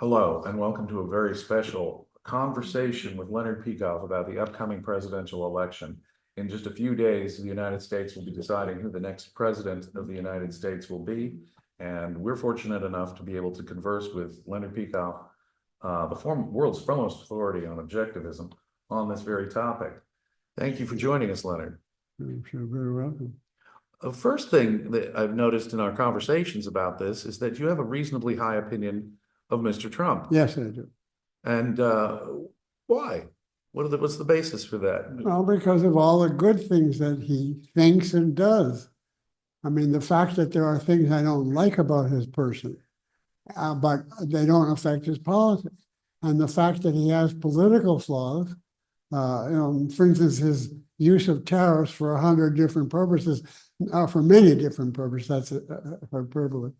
Hello, and welcome to a very special conversation with Leonard Peikoff about the upcoming presidential election. In just a few days, the United States will be deciding who the next president of the United States will be. And we're fortunate enough to be able to converse with Leonard Peikoff, the world's foremost authority on objectivism, on this very topic. Thank you for joining us, Leonard. You're very welcome. The first thing that I've noticed in our conversations about this is that you have a reasonably high opinion of Mr. Trump. Yes, I do. And why? What's the basis for that? Well, because of all the good things that he thinks and does. I mean, the fact that there are things I don't like about his person, but they don't affect his politics. And the fact that he has political flaws, for instance, his use of tariffs for 100 different purposes, for many different purposes, that's hyperbole.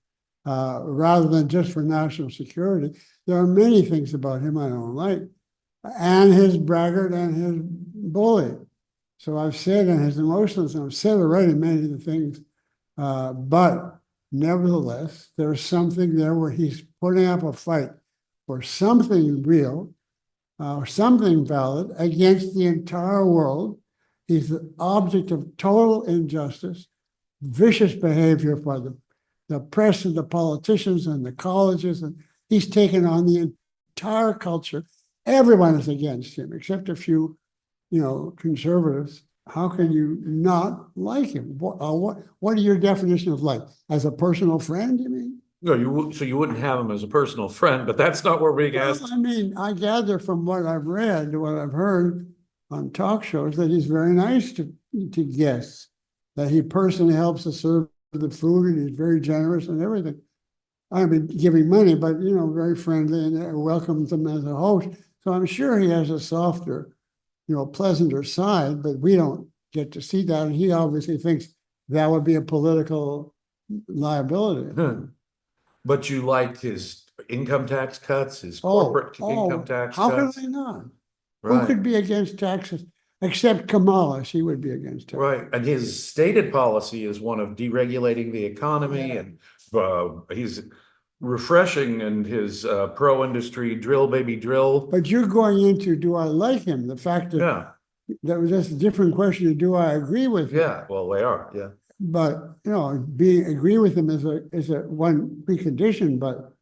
Rather than just for national security. There are many things about him I don't like, and his braggart and his bully. So I've said, and his emotionalism, I've said already many of the things, but nevertheless, there's something there where he's putting up a fight for something real, something valid against the entire world. He's the object of total injustice, vicious behavior by the press and the politicians and the colleges, and he's taken on the entire culture. Everyone is against him, except a few, conservatives. How can you not like him? What are your definition of like? As a personal friend, you mean? No, so you wouldn't have him as a personal friend, but that's not what we're being asked. Well, I mean, I gather from what I've read, what I've heard on talk shows, that he's very nice to guests, that he personally helps to serve the food, and he's very generous and everything. I mean, giving money, but very friendly and welcomes them as a host. So I'm sure he has a softer, pleasanter side, but we don't get to see that. And he obviously thinks that would be a political liability. But you liked his income tax cuts, his corporate income tax how cuts. could I not? Right. Who could be against taxes? Except Kamala, she would be against taxes. Right, and his stated policy is one of deregulating the economy, and he's refreshing in his pro-industry drill baby drill. But you're going into, do I like him? The fact that that was just a different question of do I agree with him? Yeah, well, they are, yeah. But agree with him is a one precondition, but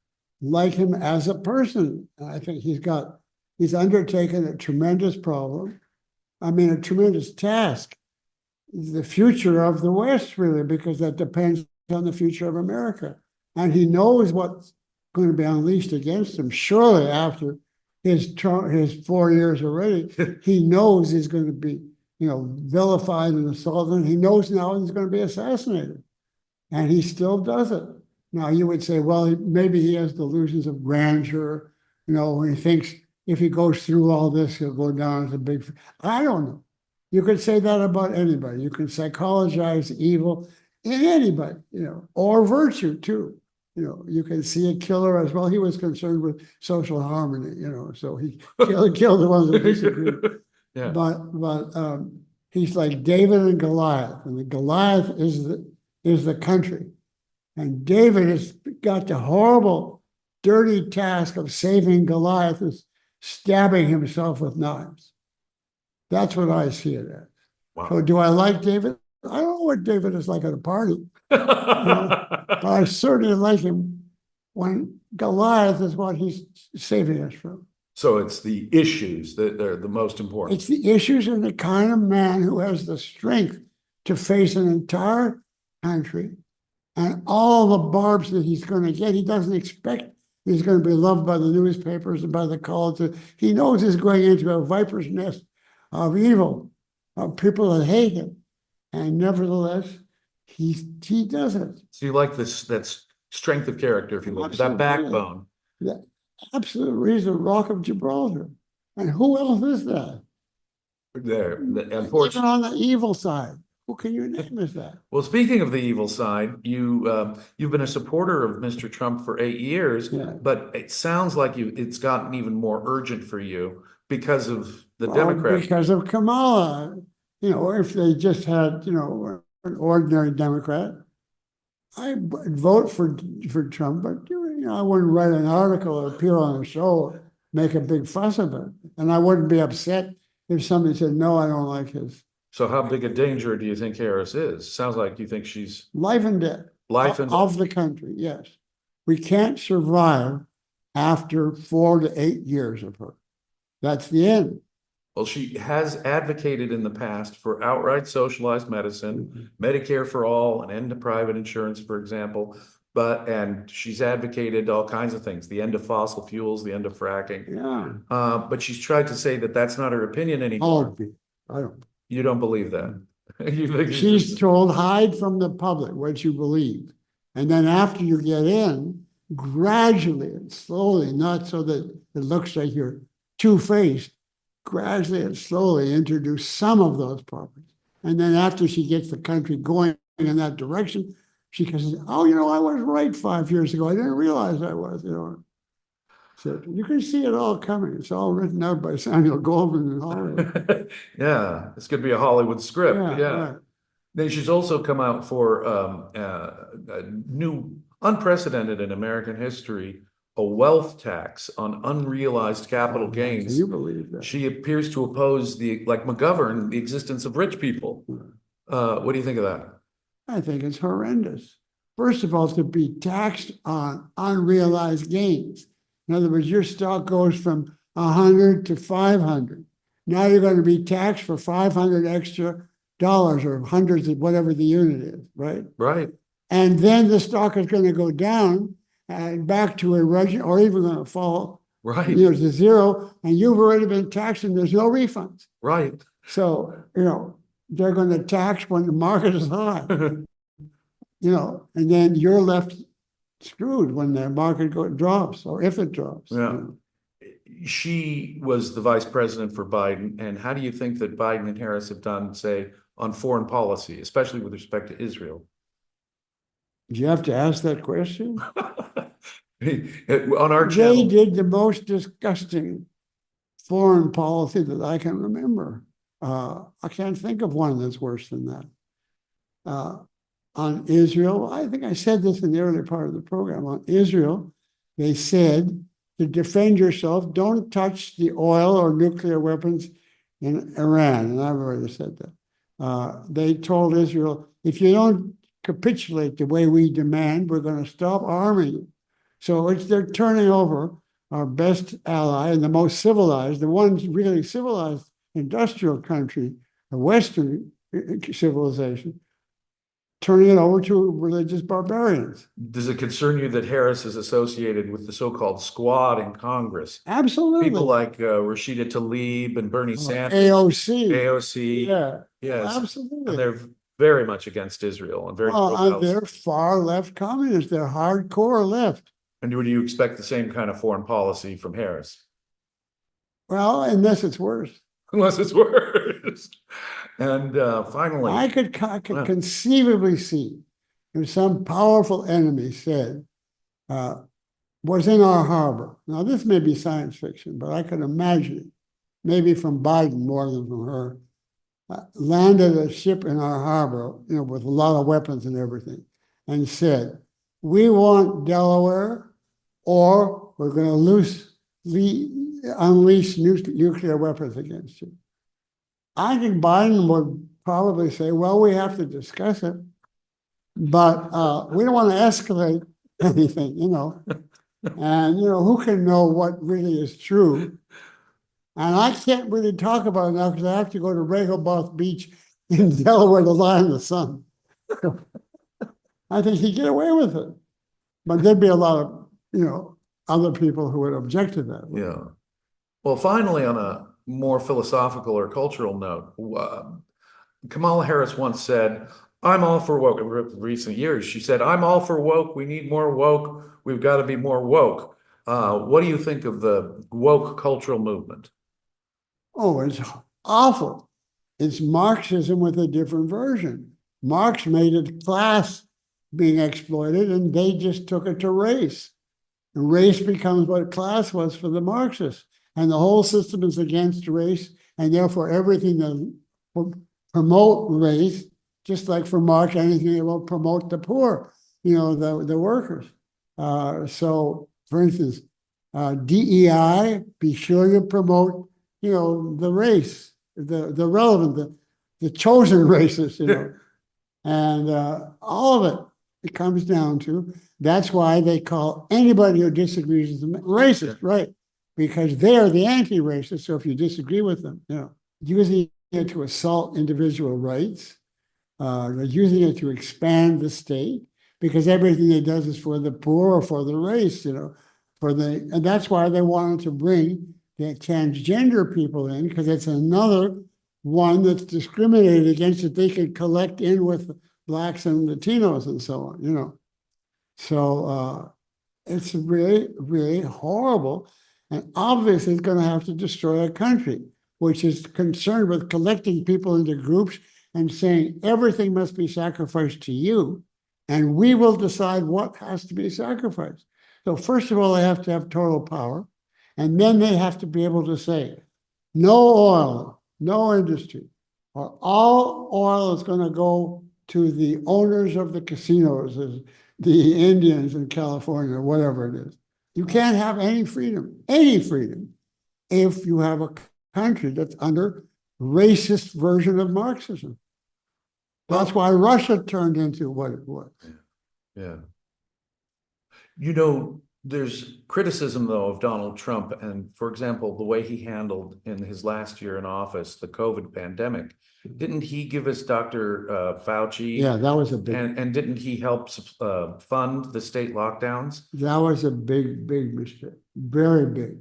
like him as a person. I think he's undertaken a tremendous problem. I mean, a tremendous task. The future of the West, really, because that depends on the future of America. And he knows what's going to be unleashed against him. Surely after his 4 years already, he knows he's going to be, vilified and assaulted. He knows now he's going to be assassinated. And he still does it. Now, you would say, well, maybe he has delusions of grandeur, when he thinks if he goes through all this, he'll go down as a big... I don't know. You could say that about anybody. You can psychologize evil in anybody, or virtue too. You can see a killer as well. He was concerned with social harmony, so he killed the ones that disagree. Yeah. But he's like David and Goliath, and the Goliath is the country, and David has got the horrible, dirty task of saving Goliath, is stabbing himself with knives. That's what I see it as. Wow. So do I like David? I don't know what David is like at a party. But I certainly like him when Goliath is what he's saving us from. So it's the issues that are the most important. It's the issues and the kind of man who has the strength to face an entire country and all the barbs that he's going to get. He doesn't expect he's going to be loved by the newspapers and by the colleges. He knows he's going into a viper's nest of evil, of people that hate him. And nevertheless, he does it. So you like that strength of character, if you will, that backbone. The absolute reason, Rock of Gibraltar. And who else is that? There, unfortunately, even on the evil side. Who can you name as that? Well, speaking of the evil side, you've been a supporter of Mr. Trump for 8 years, but it sounds like it's gotten even more urgent for you because of the Democrats. Because of Kamala. If they just had, an ordinary Democrat, I would vote for Trump, but I wouldn't write an article or appear on a show, make a big fuss of it. And I wouldn't be upset if somebody said, no, I don't like his. So how big a danger do you think Harris is? Sounds like you think she's Life and death. life and Of the country, yes. We can't survive after 4 to 8 years of her. That's the end. well, she has advocated in the past for outright socialized medicine, Medicare for all, an end to private insurance, for example. And she's advocated all kinds of things, the end of fossil fuels, the end of fracking. Yeah. But she's tried to say that that's not her opinion anymore. I don't. You don't believe that? You think it's She's just- told, hide from the public what you believe. And then after you get in, gradually and slowly, not so that it looks like you're two-faced, gradually and slowly introduce some of those properties. And then after she gets the country going in that direction, she says, oh, I was right 5 years ago. I didn't realize I was, So you can see it all coming. It's all written out by Samuel Goldwyn in Hollywood. Yeah, this could be a Hollywood script. Yeah. Right. Then she's also come out for a new, unprecedented in American history, a wealth tax on unrealized capital Can gains. you believe that? She appears to oppose like McGovern, the existence of rich people. What do you think of that? I think it's horrendous. First of all, to be taxed on unrealized gains. In other words, your stock goes from 100 to 500. Now you're going to be taxed for 500 extra dollars or hundreds of whatever the unit is, right? Right. And then the stock is going to go down and back to a region, or even going to fall, Right. to zero, and you've already been taxed and there's no refunds. Right. So, they're going to tax when the market is high, and then you're left screwed when the market drops, or if it drops. Yeah. She was the vice president for Biden. And how do you think that Biden and Harris have done, say, on foreign policy, especially with respect to Israel? Do you have to ask that question? On our channel. They did the most disgusting foreign policy that I can remember. I can't think of one that's worse than that. On Israel, I think I said this in the early part of the program. On Israel, they said to defend yourself, don't touch the oil or nuclear weapons in Iran. And I've already said that. They told Israel, if you don't capitulate the way we demand, we're going to stop arming you. So they're turning over our best ally and the most civilized, the one really civilized industrial country, a Western civilization, turning it over to religious barbarians. Does it concern you that Harris is associated with the so-called squad in Congress? Absolutely. People like Rashida Tlaib and Bernie Sanders. AOC. AOC. Yeah. Yes. Absolutely. And they're very much against Israel and very they're far left communists. They're hardcore left. And would you expect the same kind of foreign policy from Harris? Well, unless it's worse. Unless it's worse. And finally, I could conceivably see if some powerful enemy said, was in our harbor. Now, this may be science fiction, but I could imagine it, maybe from Biden more than from her, landed a ship in our harbor, with a lot of weapons and everything, and said, we want Delaware, or we're going to unleash nuclear weapons against you. I think Biden would probably say, well, we have to discuss it, but we don't want to escalate anything, and, who can know what really is true? And I can't really talk about it now because I have to go to Rehoboth Beach in Delaware to lie in the sun. I think he'd get away with it, but there'd be a lot of, other people who would object to that. yeah. Well, finally, on a more philosophical or cultural note, Kamala Harris once said, I'm all for woke. In recent years, she said, I'm all for woke. We need more woke. We've got to be more woke. What do you think of the woke cultural movement? Oh, it's awful. It's Marxism with a different version. Marx made it class being exploited, and they just took it to race. And race becomes what class was for the Marxists. And the whole system is against race, and therefore everything that will promote race, just like for Marx, anything that will promote the poor, the workers. So, for instance, DEI, be sure you promote, the race, the relevant, the chosen races, and all of it comes down to, that's why they call anybody who disagrees with them racist, right? Because they're the anti-racist. So if you disagree with them, using it to assault individual rights, using it to expand the state, because everything it does is for the poor or for the race, and that's why they wanted to bring the transgender people in, because it's another one that's discriminated against that they could collect in with blacks and Latinos and so on, So it's really, really horrible. And obviously it's going to have to destroy a country, which is concerned with collecting people into groups and saying everything must be sacrificed to you, and we will decide what has to be sacrificed. So first of all, they have to have total power, and then they have to be able to say, no oil, no industry, or all oil is going to go to the owners of the casinos, the Indians in California, or whatever it is. You can't have any freedom, if you have a country that's under racist version of Marxism. That's why Russia turned into what it was. Yeah. There's criticism, though, of Donald Trump. And for example, the way he handled in his last year in office, the COVID pandemic, didn't he give us Dr. Fauci? Yeah, that was a big, and didn't he help fund the state lockdowns? that was a big, big mistake, very big.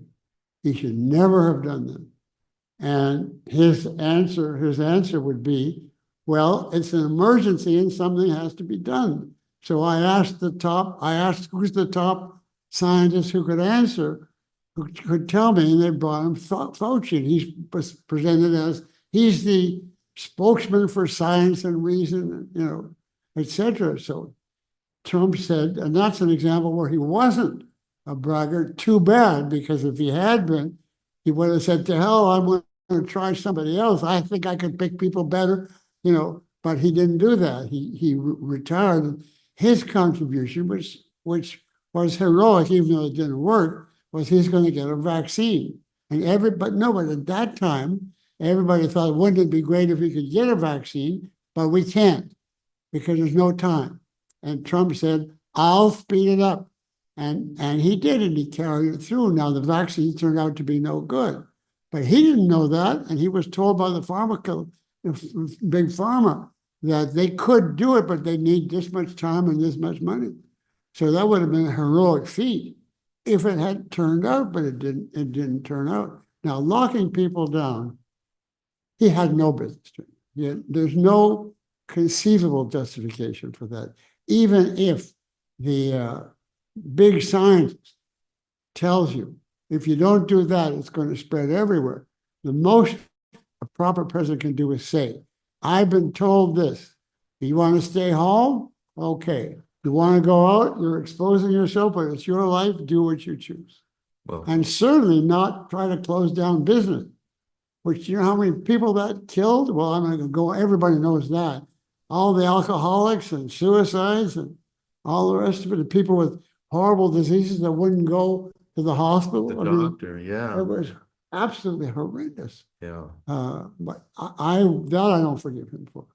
He should never have done that. And his answer would be, well, it's an emergency and something has to be done. So I asked who's the top scientist who could answer, who could tell me, and they brought him Fauci. And he was presented as, he's the spokesman for science and reason, etc. So Trump said, and that's an example where he wasn't a braggart. Too bad, because if he had been, he would have said, to hell, I'm going to try somebody else. I think I could pick people better, but he didn't do that. He retired. His contribution, which was heroic, even though it didn't work, was he's going to get a vaccine. But at that time, everybody thought, wouldn't it be great if we could get a vaccine? But we can't, because there's no time. And Trump said, I'll speed it up. And he did, and he carried it through. Now, the vaccine turned out to be no good. But he didn't know that, and he was told by the big pharma, that they could do it, but they need this much time and this much money. So that would have been a heroic feat if it had turned out, but it didn't turn out. Now, locking people down, he had no business doing. There's no conceivable justification for that. Even if the big scientist tells you, if you don't do that, it's going to spread everywhere. The most a proper president can do is say, I've been told this. You want to stay home? Okay. You want to go out? You're exposing yourself, but it's your life. Do what you choose. Well, and certainly not try to close down business, which, how many people that killed? Well, I'm not going to go. Everybody knows that. All the alcoholics and suicides and all the rest of it, the people with horrible diseases that wouldn't go to the hospital. The doctor, yeah. It was absolutely horrendous. Yeah. But I don't forgive him for.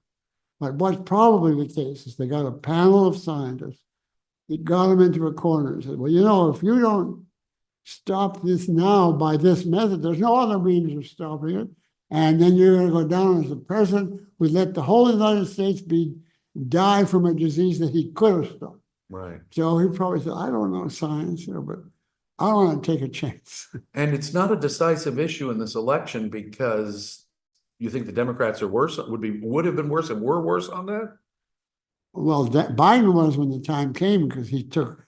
But what's probably the case is they got a panel of scientists. They got them into a corner and said, well, if you don't stop this now by this method, there's no other means of stopping it. And then you're going to go down as the president who let the whole United States die from a disease that he could have stopped. Right. So he probably said, I don't know science, but I don't want to take a chance. And it's not a decisive issue in this election because you think the Democrats are worse, would have been worse and were worse on that? Well, Biden was when the time came, because he took,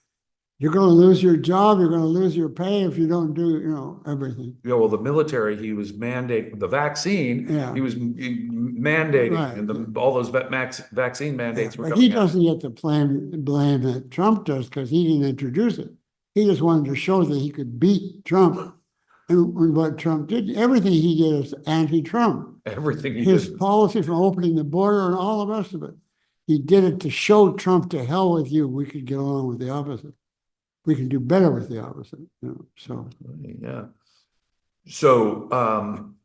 you're going to lose your job, you're going to lose your pay if you don't do, everything. Yeah, well, the military, he was mandating the vaccine. Yeah. He was mandating, Right. and all those vaccine mandates were But coming he doesn't get the blame that Trump does, because he didn't introduce it. He just wanted to show that he could beat Trump. And what Trump did, everything he did is anti-Trump. Everything he His did. policy from opening the border and all the rest of it. He did it to show Trump, to hell with you, we could get along with the opposite. we can do better with the opposite, so. Yeah. So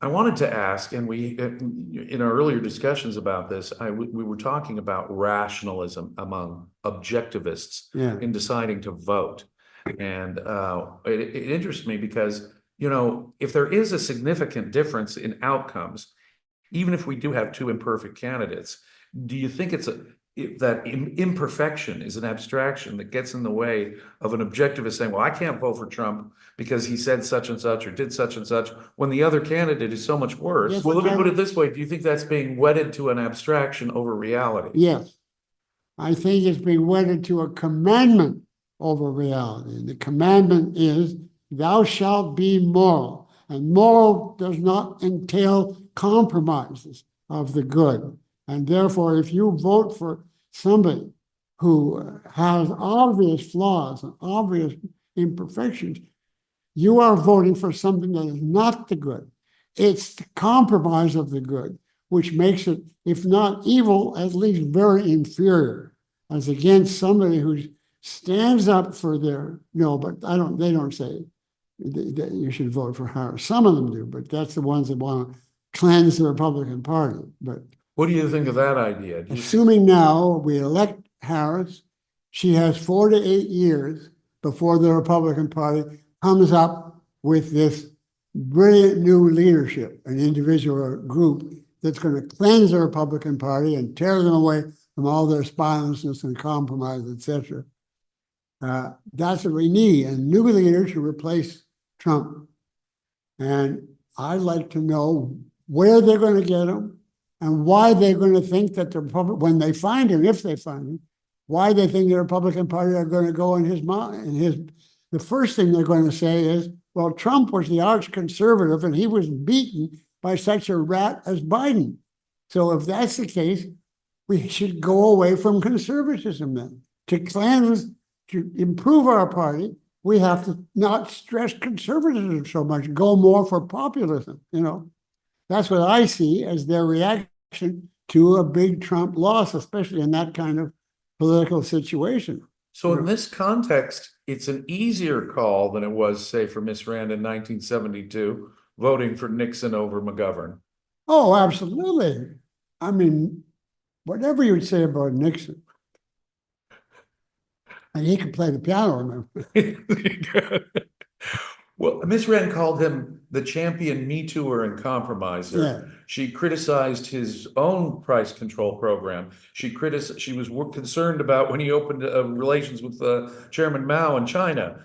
I wanted to ask, and we, in our earlier discussions about this, we were talking about rationalism among objectivists in deciding to vote. And it interests me because, if there is a significant difference in outcomes, even if we do have two imperfect candidates, do you think that imperfection is an abstraction that gets in the way of an objectivist saying, well, I can't vote for Trump because he said such and such or did such and such, when the other candidate is so much worse? Yes, well, let me put it this way. Do you think that's being wedded to an abstraction over reality? Yes. I think it's being wedded to a commandment over reality. And the commandment is, thou shalt be moral. And moral does not entail compromises of the good. And therefore, if you vote for somebody who has obvious flaws and obvious imperfections, you are voting for something that is not the good. It's the compromise of the good, which makes it, if not evil, at least very inferior, as against somebody who stands up for their, but they don't say that you should vote for Harris. Some of them do, but that's the ones that want to cleanse the Republican Party. But what do you think of that idea? Assuming now we elect Harris, she has 4 to 8 years before the Republican Party comes up with this brilliant new leadership, an individual or group that's going to cleanse the Republican Party and tear them away from all their spinelessness and compromise, etc. That's what we need, a new leader to replace Trump. And I'd like to know where they're going to get him and why they're going to think that the Republican, when they find him, if they find him, why they think the Republican Party are going to go in his mind. The first thing they're going to say is, well, Trump was the arch conservative and he was beaten by such a rat as Biden. So if that's the case, we should go away from conservatism then. To cleanse, to improve our party, we have to not stress conservatism so much, go more for populism, That's what I see as their reaction to a big Trump loss, especially in that kind of political situation. So in this context, it's an easier call than it was, say, for Miss Rand in 1972, voting for Nixon over McGovern. Oh, absolutely. I mean, whatever you would say about Nixon, and he could play the piano, remember? Well, Miss Rand called him the champion Me Tooer and compromiser. Yeah. She criticized his own price control program. She was concerned about when he opened relations with Chairman Mao in China.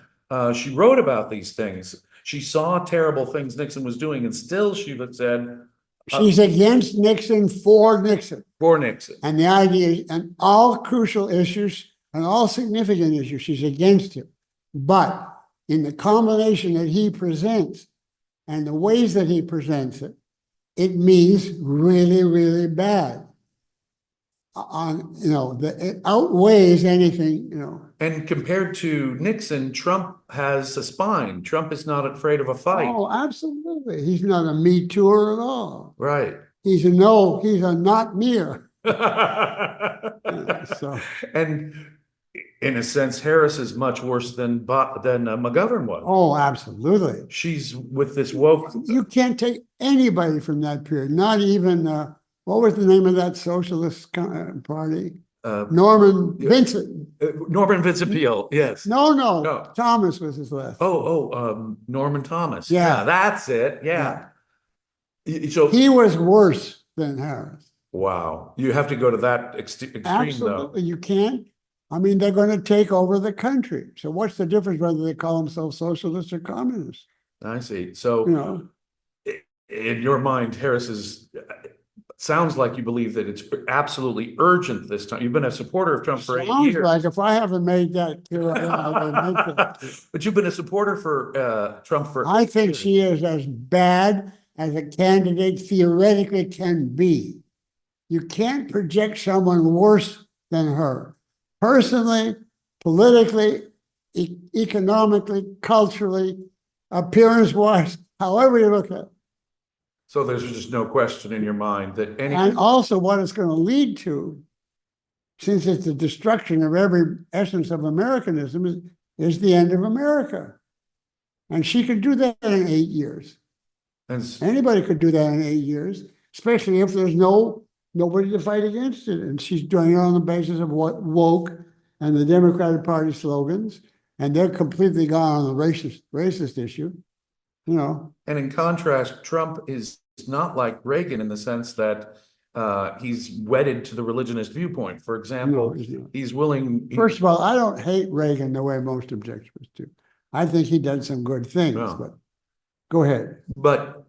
She wrote about these things. She saw terrible things Nixon was doing, and still she said, she's against Nixon for Nixon. For Nixon. And the idea is, and all crucial issues and all significant issues, she's against him. But in the combination that he presents and the ways that he presents it, it means really, really bad. It outweighs anything, And compared to Nixon, Trump has a spine. Trump is not afraid of a fight. Oh, absolutely. He's not a Me Tooer at all. Right. He's a not meer. So. And in a sense, Harris is much worse than McGovern was. Oh, absolutely. She's with this woke. You can't take anybody from that period, not even, what was the name of that socialist party? Norman Vincent. Norman Vincent Peale, yes. No. Thomas was his last. Norman Thomas. Yeah. That's it. Yeah. So he was worse than Harris. Wow. You have to go to that extreme, absolutely, though. You can't. I mean, they're going to take over the country. So what's the difference whether they call themselves socialists or communists? I see. So, in your mind, Harris sounds like you believe that it's absolutely urgent this time. You've been a supporter of Trump for 8 years. Sounds like if I haven't made that clear, but you've been a supporter for Trump for. I think she is as bad as a candidate theoretically can be. You can't project someone worse than her. Personally, politically, economically, culturally, appearance-wise, however you look at it. So there's just no question in your mind that any. And also what it's going to lead to, since it's the destruction of every essence of Americanism, is is the end of America. And she could do that in 8 years. And Anybody could do that in 8 years, especially if there's nobody to fight against it. And she's doing it on the basis of what woke and the Democratic Party slogans, and they're completely gone on the racist issue, you know. And in contrast, Trump is not like Reagan in the sense that he's wedded to the religionist viewpoint. For example, he's willing. First of all, I don't hate Reagan the way most objectivists do. I think he did some good things, but go ahead. But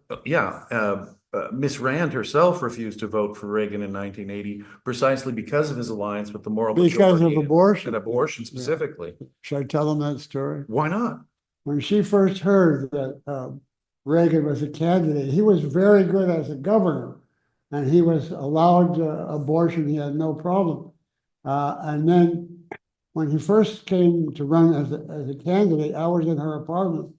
Miss Rand herself refused to vote for Reagan in 1980 precisely because of his alliance with the moral Because of abortion. and abortion specifically. Yeah. Should I tell them that story? Why not? When she first heard that Reagan was a candidate, he was very good as a governor, and he was allowed abortion. He had no problem. And then when he first came to run as a candidate, I was in her apartment,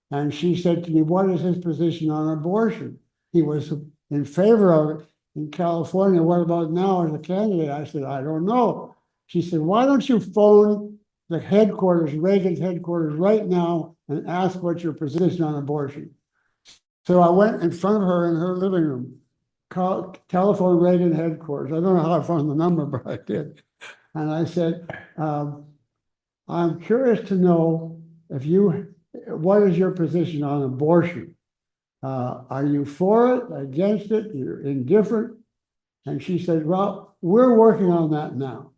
and she said to me, "What is his position on abortion?" He was in favor of it in California. "What about now as a candidate?" I said, "I don't know." She said, "Why don't you phone the headquarters, Reagan's headquarters right now, and ask what your position on abortion?" So I went in front of her in her living room, telephone Reagan headquarters. I don't know how I found the number, but I did. And I said, "I'm curious to know what is your position on abortion? Are you for it, against it, you're indifferent?" And she said, "Well, we're working on that now.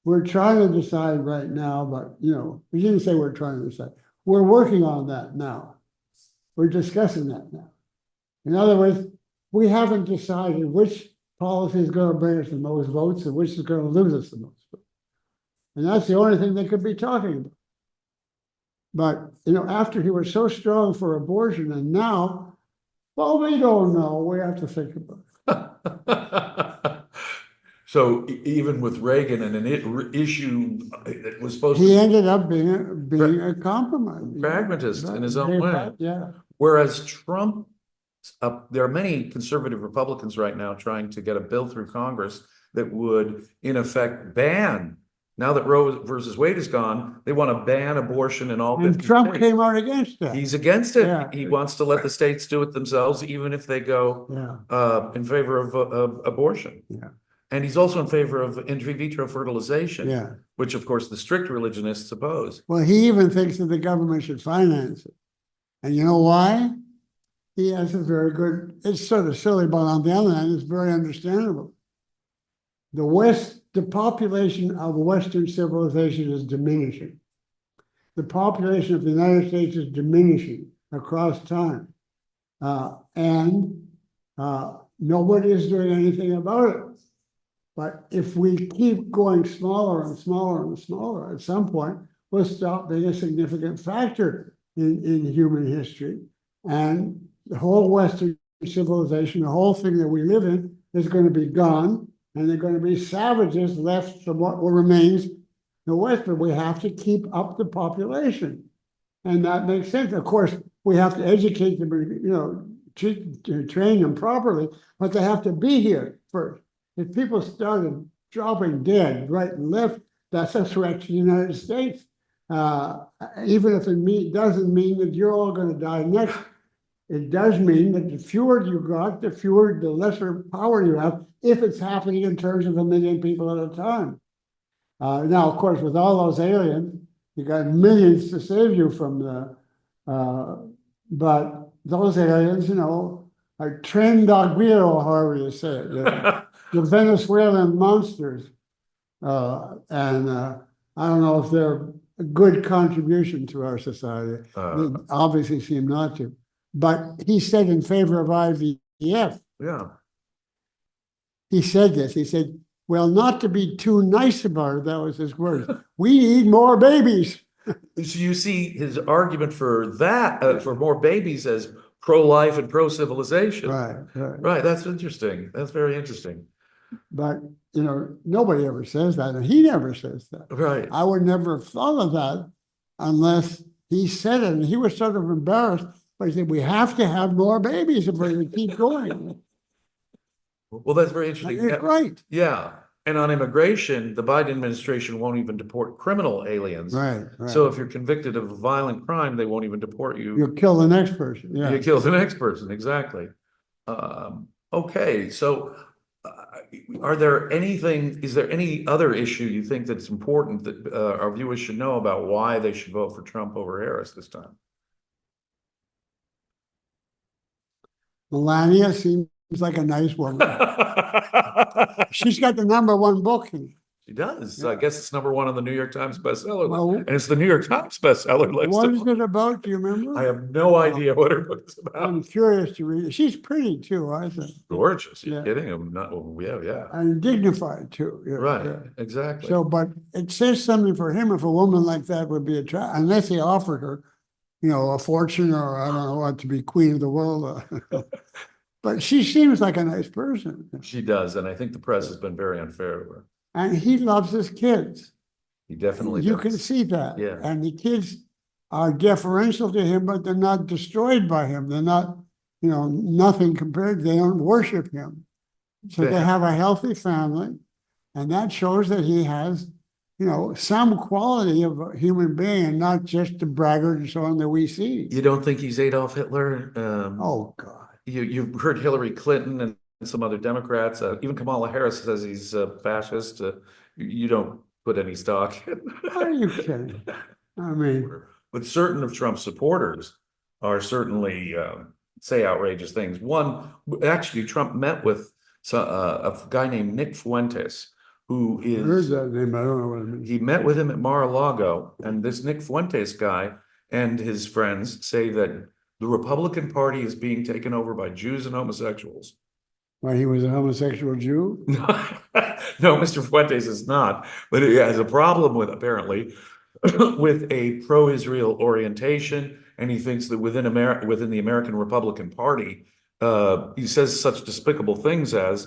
We're trying to decide right now, but, we didn't say we're trying to decide. We're working on that now. We're discussing that now." In other words, we haven't decided which policy is going to bring us the most votes and which is going to lose us the most votes. And that's the only thing they could be talking about. But, after he was so strong for abortion, and now, well, we don't know. We have to think about it. So even with Reagan and an issue that was supposed he to ended up being a compromise. pragmatist in his own way. Yeah. Whereas Trump, there are many conservative Republicans right now trying to get a bill through Congress that would, in effect, ban. Now that Roe versus Wade is gone, they want to ban abortion in all 50 And Trump states. came out against that. He's against it. Yeah. He wants to let the states do it themselves, even if they go in favor of abortion. Yeah. And he's also in favor of in vitro fertilization, Yeah. which, of course, the strict religionists oppose. Well, he even thinks that the government should finance it. And you know why? He has a very good, it's sort of silly, but on the other hand, it's very understandable. The population of Western civilization is diminishing. The population of the United States is diminishing across time. And nobody is doing anything about it. But if we keep going smaller and smaller and smaller, at some point, we'll stop being a significant factor in human history. And the whole Western civilization, the whole thing that we live in, is going to be gone. And they're going to be savages left from what remains in the West. But we have to keep up the population. And that makes sense. Of course, we have to educate them, train them properly, but they have to be here first. If people started dropping dead right and left, that's a threat to the United States. Even if it doesn't mean that you're all going to die next, it does mean that the fewer you got, the lesser power you have, if it's happening in terms of 1 million people at a time. Now, of course, with all those aliens, you got millions to save you from but those aliens, are tren d'aguero, however you say it. The Venezuelan monsters. And I don't know if they're a good contribution to our society. They obviously seem not to. But he said in favor of IVF. Yeah. He said this. He said, well, not to be too nice about it, that was his word. We need more babies. So you see his argument for that, for more babies as pro-life and pro-civilization. Right. That's interesting. That's very interesting. But, nobody ever says that, and he never says that. Right. I would never have thought of that unless he said it, and he was sort of embarrassed, but he said, we have to have more babies if we're going to keep going. Well, that's very interesting. You're right. Yeah. And on immigration, the Biden administration won't even deport criminal aliens. Right, So right. if you're convicted of a violent crime, they won't even deport you. You'll kill the next person, You yeah. kill the next person, exactly. Okay, so are there anything, is there any other issue you think that's important that our viewers should know about why they should vote for Trump over Harris this time? Melania seems like a nice woman. She's got the #1 book. She does. Yeah. I guess it's #1 on the New York Times bestseller Well, list. And it's the New York Times bestseller list. What is it about? Do you remember? I have no idea what her book is I'm about. curious to read it. She's pretty too, I think. Gorgeous. You're Yeah. kidding? I'm not, yeah. And dignified too. Yeah, Right, yeah. exactly. So, but it says something for him if a woman like that would be attracted, unless he offered her, a fortune or I don't know what, to be queen of the world. But she seems like a nice person. She does, and I think the press has been very unfair to her. And he loves his kids. He definitely You does. can see that. Yeah. And the kids are deferential to him, but they're not destroyed by him. They're not, nothing compared. They don't worship him. So they have a healthy family. And that shows that he has, some quality of a human being and not just the braggart and so on that we see. You don't think he's Adolf Hitler? Oh, God. You've heard Hillary Clinton and some other Democrats, even Kamala Harris says he's fascist. You don't put any stock in. Are you kidding? I mean, But certain of Trump's supporters are certainly say outrageous things. One, actually, Trump met with a guy named Nick Fuentes, who I heard is, that name. I don't know what it means. he met with him at Mar-a-Lago, and this Nick Fuentes guy and his friends say that the Republican Party is being taken over by Jews and homosexuals. Why, he was a homosexual Jew? No, Mr. Fuentes is not, but he has a problem with, apparently, with a pro-Israel orientation, and he thinks that within the American Republican Party, he says such despicable things as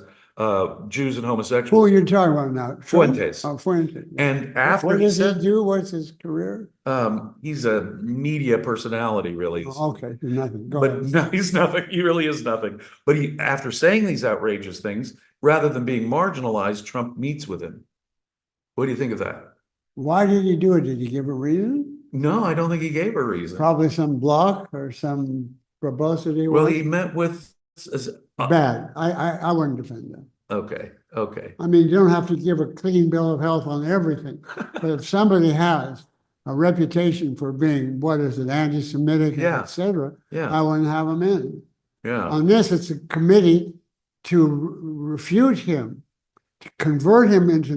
Jews and Who are homosexuals. you talking about now? Fuentes. Oh, Fuentes. And after What he does he said, do? What's his career? he's a media personality, really. Oh, okay, nothing. Go But ahead. no, he's nothing. He really is nothing. But he, after saying these outrageous things, rather than being marginalized, Trump meets with him. What do you think of that? Why did he do it? Did he give a reason? No, I don't think he gave a reason. Probably some block or some verbosity. Well, he met with. Bad. I wouldn't defend that. Okay. I mean, you don't have to give a clean bill of health on everything. But if somebody has a reputation for being, anti-Semitic, Yeah. et cetera, Yeah. I wouldn't have him in. Yeah. On this, it's a committee to refute him, to convert him into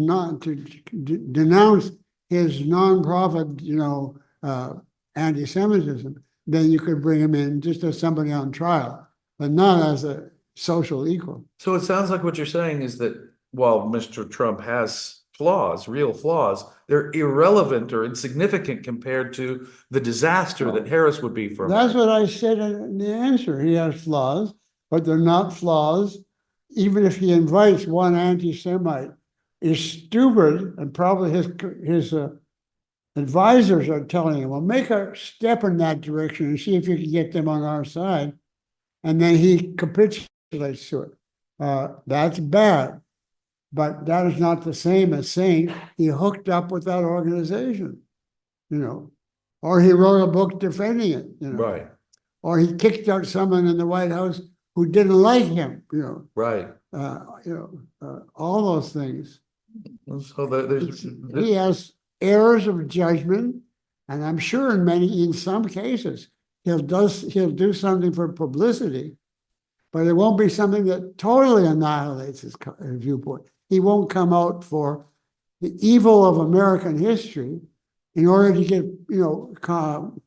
denounce his nonprofit, anti-Semitism. Then you could bring him in just as somebody on trial, but not as a social equal. So it sounds like what you're saying is that while Mr. Trump has flaws, real flaws, they're irrelevant or insignificant compared to the disaster that Harris would be for That's America. what I said in the answer. He has flaws, but they're not flaws. Even if he invites one anti-Semite, is stupid, and probably his advisors are telling him, well, make a step in that direction and see if you can get them on our side. And then he capitulates to it. That's bad. But that is not the same as saying he hooked up with that organization, or he wrote a book defending it, Right. or he kicked out someone in the White House who didn't like him, Right. all those things. So there's He has errors of judgment, and I'm sure in some cases, he'll do something for publicity, but it won't be something that totally annihilates his viewpoint. He won't come out for the evil of American history in order to get,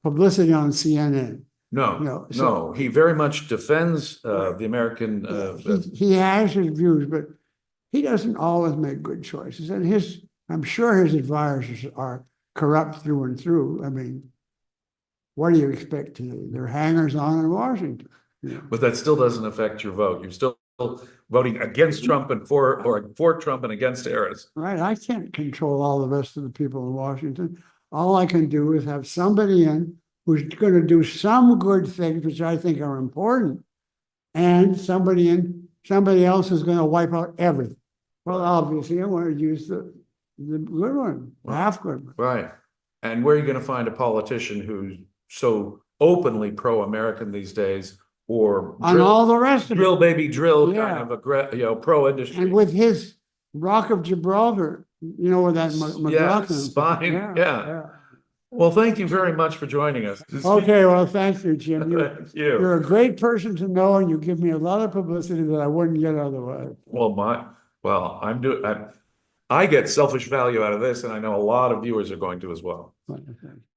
publicity on CNN. No, he very much defends the American. He has his views, but he doesn't always make good choices. And I'm sure his advisors are corrupt through and through. I mean, what do you expect today? They're hangers on in Washington. But that still doesn't affect your vote. You're still voting against Trump and for Trump and against Harris. Right. I can't control all the rest of the people in Washington. All I can do is have somebody in who's going to do some good things, which I think are important, and somebody else is going to wipe out everything. Well, obviously, I want to use the good one, the half good one. Right. And where are you gonna find a politician who's so openly pro-American these days, or On all the rest of drill it. baby drill Yeah. kind of pro-industry? And with his Rock of Gibraltar, you know, where that McLaughlin. spine, yeah. Well, thank you very much for joining us. Okay, well, thank you, Jim. Thank you. You're a great person to know, and you give me a lot of publicity that I wouldn't get otherwise. Well, I get selfish value out of this, and I know a lot of viewers are going to as well.